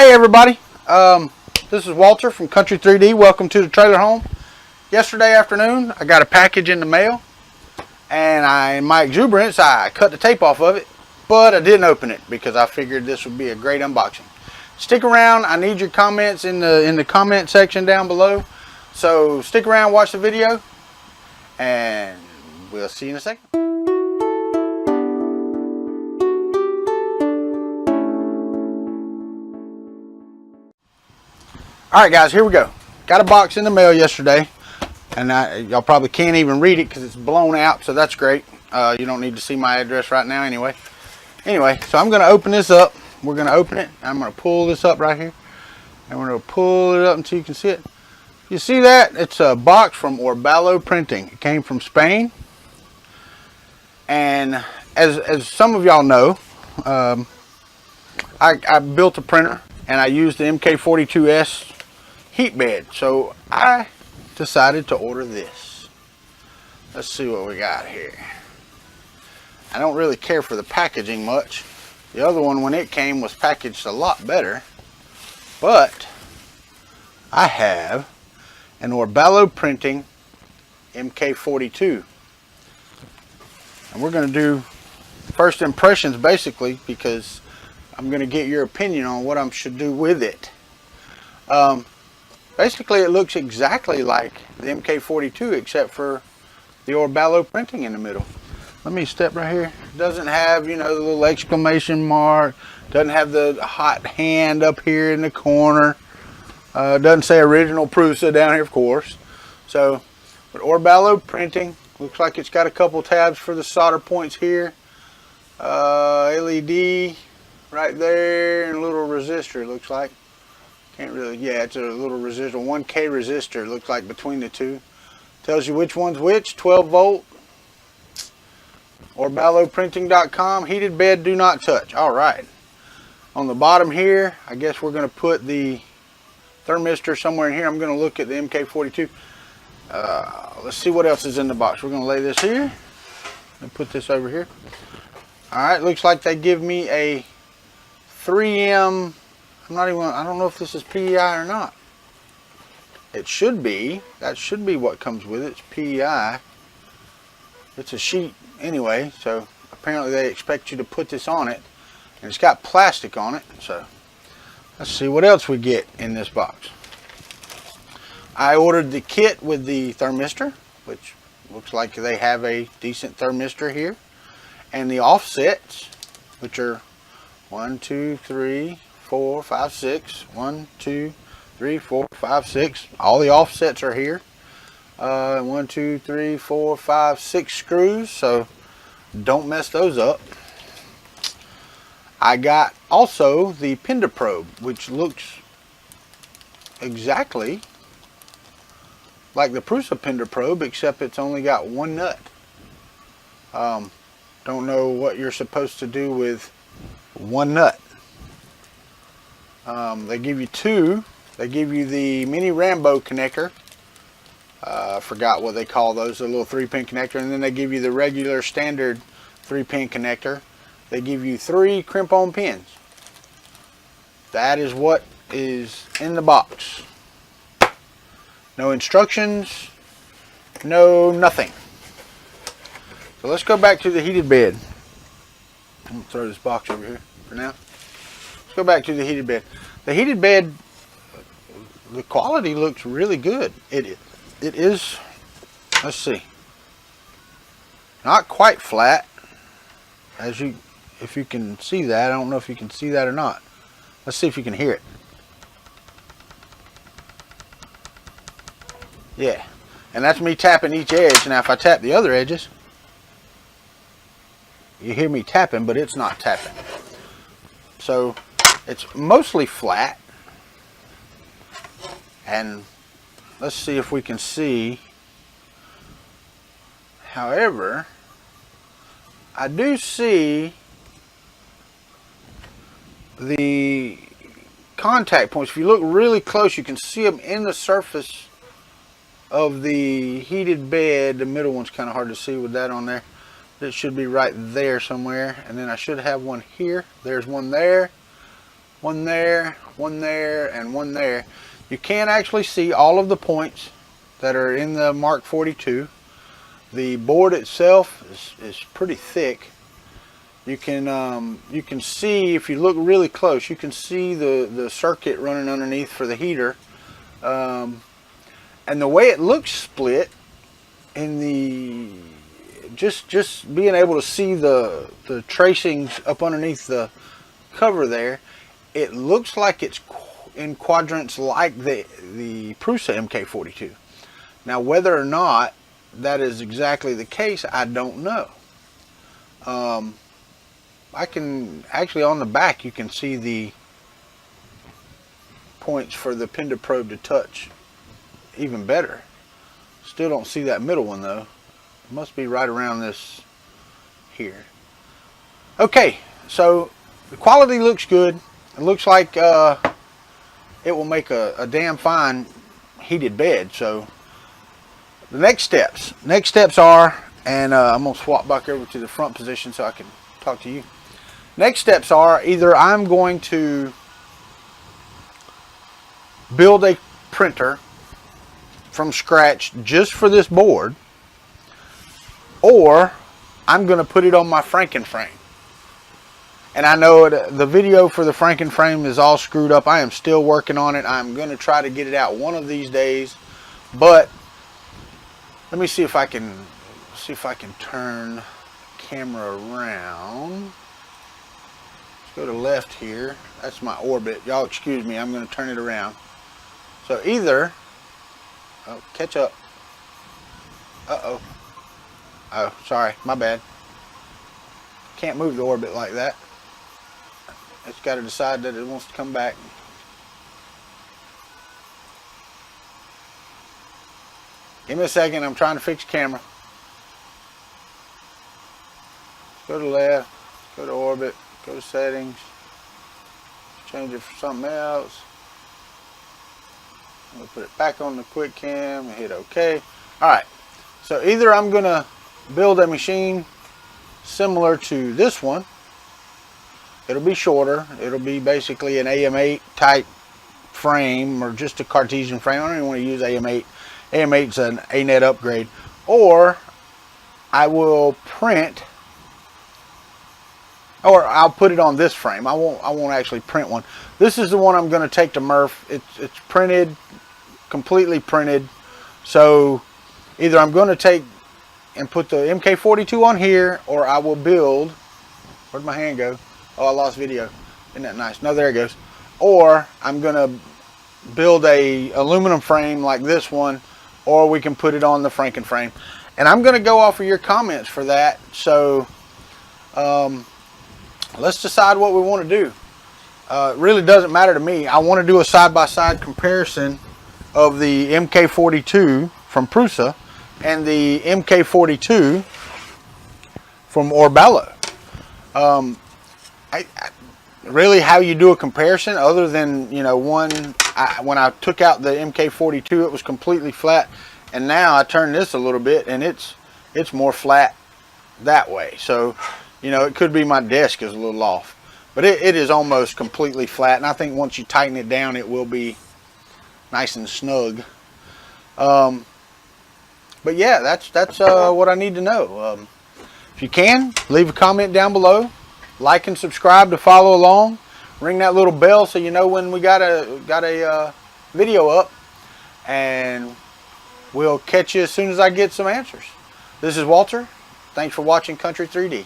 Hey everybody, this is Walter from Country 3D. Welcome to the trailer home. Yesterday afternoon I got a package in the mail, and in my exuberance I cut the tape off of it, but I didn't open it because I figured this would be a great unboxing. Stick around, I need your comments in the comment section down below. So stick around, watch the video, and we'll see you in a second. Alright guys, here we go. Got a box in the mail yesterday, and y'all probably can't even read it because it's blown out, so that's great. You don't need to see my address right now anyway. Anyway, so I'm going to open this up. We're going to open it. I'm going to pull this up right here, and we're going to pull it up until you can see it. You see that? It's a box from Orballo Printing. It came from Spain, and as some of y'all know, I built a printer, and I used the MK42S heat bed, so I decided to order this. Let's see what we got here. I don't really care for the packaging much. The other one, when it came, was packaged a lot better, but I have an Orballo Printing MK42, and we're going to do first impressions basically, because I'm going to get your opinion on what I should do with it. Basically, it looks exactly like the MK42 except for the Orballo Printing in the middle. Let me step right here. It doesn't have, you know, the little exclamation mark. Doesn't have the hot hand up here in the corner. Doesn't say original Prusa down here, of course. So, but Orballo Printing looks like it's got a couple tabs for the solder points here. LED right there, and a little resistor, looks like. Can't really, yeah, it's a little resistor, 1K resistor, looks like, between the two. Tells you which one's which, 12 volt. OrballoPrinting.com, heated bed, do not touch. All right. On the bottom here, I guess we're going to put the thermistor somewhere in here. I'm going to look at the MK42. Let's see what else is in the box. We're going to lay this here and put this over here. All right, looks like they give me a 3M. I don't know if this is PEI or not. It should be. That should be what comes with it. It's PEI. It's a sheet anyway, so apparently they expect you to put this on it, and it's got plastic on it. So let's see what else we get in this box. I ordered the kit with the thermistor, which looks like they have a decent thermistor here, and the offsets, which are 1, 2, 3, 4, 5, 6. 1, 2, 3, 4, 5, 6. All the offsets are here. 1, 2, 3, 4, 5, 6 screws, so don't mess those up. I got also the Pender probe, which looks exactly like the Prusa Pender probe, except it's only got one nut. Don't know what you're supposed to do with one nut. They give you two. They give you the mini Rambo connector. I forgot what they call those, a little 3-pin connector, and then they give you the regular standard 3-pin connector. They give you 3 crimp-on pins. That is what is in the box. No instructions, no nothing. So let's go back to the heated bed. I'm going to throw this box over here for now. Let's go back to the heated bed. The heated bed, the quality looks really good. It is, let's see, not quite flat, if you can see that. I don't know if you can see that or not. Let's see if you can hear it. Yeah, and that's me tapping each edge. Now if I tap the other edges, you hear me tapping, but it's not tapping. So it's mostly flat, and let's see if we can see. However, I do see the contact points. If you look really close, you can see them in the surface of the heated bed. The middle one's kind of hard to see with that on there. It should be right there somewhere, and then I should have one here. There's one there. one there, and one there. You can actually see all of the points that are in the Mark 42. The board itself is pretty thick. You can see, if you look really close, you can see the circuit running underneath for the heater. And the way it looks split in the just being able to see the tracings up underneath the cover there, it looks like it's in quadrants like the Prusa MK42. Now, whether or not that is exactly the case, I don't know. I can actually, on the back, you can see the points for the Pender probe to touch even better. Still don't see that middle one though. It must be right around this here. Okay, so the quality looks good. It looks like it will make a damn fine heated bed. So the next steps are, and I'm gonna swap back over to the front position so I can talk to you. Next steps are, either I'm going to build a printer from scratch just for this board, or I'm going to put it on my Frankenframe. And I know the video for the Frankenframe is all screwed up. I am still working on it. I'm going to try to get it out one of these days. But let me see if I can turn the camera around. Let's go to left here. That's my orbit. Y'all excuse me. I'm going to turn it around. So either, oh, catch up. Uh-oh. Oh, sorry, my bad. Can't move the orbit like that. It's got to decide that it wants to come back. Give me a second, I'm trying to fix the camera. Go to left, go to orbit, go to settings, change it for something else. I'm going to put it back on the quick cam and hit OK. Alright, so either I'm going to build a machine similar to this one. It'll be shorter. It'll be basically an AM8 type frame, or just a Cartesian frame. I don't even want to use AM8. AM8's an ANET upgrade. Or I will print, or I'll put it on this frame. I won't actually print one. This is the one I'm going to take to Murph. It's printed, completely printed. So either I'm going to take and put the MK42 on here, or I will build, where'd my hand go? Oh, I lost video. Isn't that nice? No, there it goes. Or I'm going to build a aluminum frame like this one, or we can put it on the Frankenframe. And I'm going to go off of your comments for that. So let's decide what we want to do. It really doesn't matter to me. I want to do a side-by-side comparison of the MK42 from Prusa and the MK42 from Orballo. Really, how you do a comparison, other than, you know, when I took out the MK42, it was completely flat, and now I turn this a little bit and it's more flat that way. So, you know, it could be my desk is a little off, but it is almost completely flat, and I think once you tighten it down, it will be nice and snug. But yeah, that's what I need to know. If you can, leave a comment down below. Like and subscribe to follow along. Ring that little bell so you know when we got a video up. And we'll catch you as soon as I get some answers. This is Walter. Thanks for watching Country 3D.